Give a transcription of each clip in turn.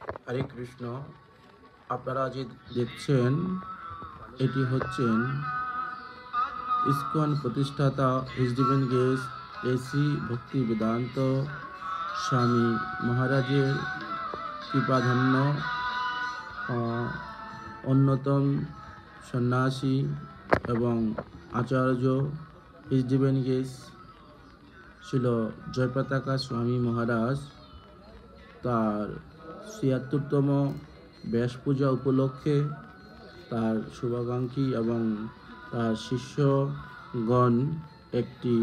হরে কৃষ্ণ। আপনারা যে দেখছেন এটি হচ্ছেন ইসকন প্রতিষ্ঠাতা এইচডিবেন গেস এসি ভক্তি বেদান্ত স্বামী মহারাজের কৃপাধন্য অন্যতম সন্ন্যাসী এবং আচার্য এইচডিবেন গেস ছিল জয়পতাকা স্বামী মহারাজ। তার ৭৬তম ব্যাস পূজা উপলক্ষে তার শুভাকাঙ্ক্ষী এবং তার শিষ্যগণ একটি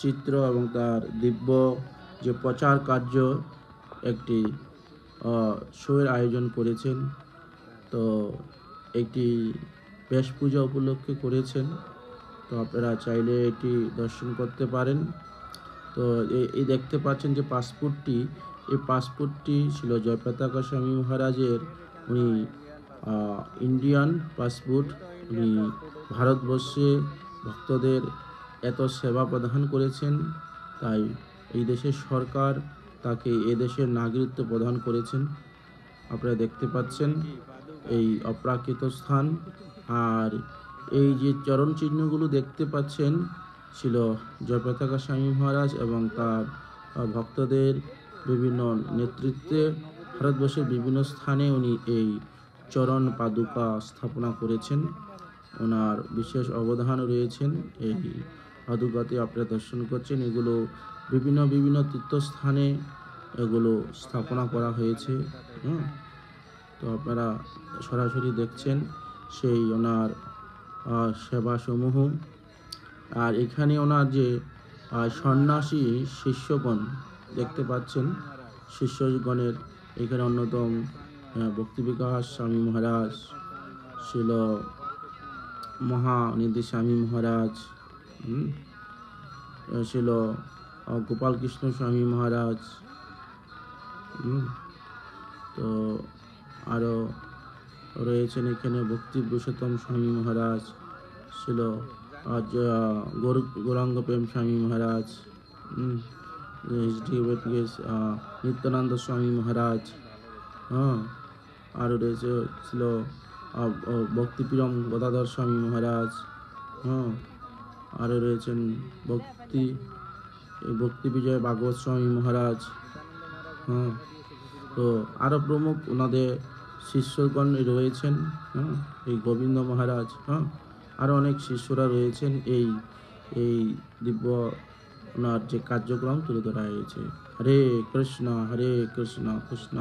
চিত্র এবং তার দিব্য যে প্রচার কার্য একটি শোয়ের আয়োজন করেছেন। তো একটি ব্যাস পূজা উপলক্ষে করেছেন, তো আপনারা চাইলে এটি দর্শন করতে পারেন। তো এই দেখতে পাচ্ছেন যে এই পাসপোর্টটি ছিল জয়পতাকা স্বামী মহারাজের। উনি ইন্ডিয়ান পাসপোর্ট। উনি ভারতবর্ষে ভক্তদের এত সেবা প্রদান করেছেন, তাই এই দেশের সরকার তাকে এ দেশের নাগরিকত্ব প্রদান করেছেন। আপনারা দেখতে পাচ্ছেন এই অপ্রাকৃত স্থান। আর এই যে চরণ চিহ্নগুলো দেখতে পাচ্ছেন ছিল জয়পতাকা স্বামী মহারাজ এবং তার ভক্তদের বিভিন্ন নেতৃত্বে ভারতবর্ষের বিভিন্ন স্থানে উনি এই চরণ পাদুকা স্থাপনা করেছেন। ওনার বিশেষ অবদান রয়েছেন এই পাদুকাতে। আপনারা দর্শন করছেন, এগুলো বিভিন্ন বিভিন্ন তীর্থস্থানে এগুলো স্থাপনা করা হয়েছে। তো আপনারা সরাসরি দেখছেন সেই ওনার সেবাসমূহ। আর এখানে ওনার যে সন্ন্যাসী শিষ্যগণ দেখতে পাচ্ছেন, শিষ্যগণের এখানে অন্যতম ভক্তি বিকাশ স্বামী মহারাজ, ছিল মহানিধি স্বামী মহারাজ, ছিল গোপাল কৃষ্ণ স্বামী মহারাজ। তো আরও রয়েছেন এখানে ভক্তি পুরুষোত্তম স্বামী মহারাজ, ছিল গৌরাঙ্গ প্রেম স্বামী মহারাজ, নিত্যানন্দ স্বামী মহারাজ। আরও রয়েছে ছিল ভক্তিপ্রিয়ম গদাধর স্বামী মহারাজ। আরও রয়েছেন ভক্তি বিজয় ভাগবত স্বামী মহারাজ। তো আরও প্রমুখ ওনাদের শিষ্যগণ রয়েছেন, এই গোবিন্দ মহারাজ। আরও অনেক শিষ্যরা রয়েছেন। এই দিব্য ওনার যে কার্যক্রম তুলে ধরা হয়েছে। হরে কৃষ্ণ কৃষ্ণ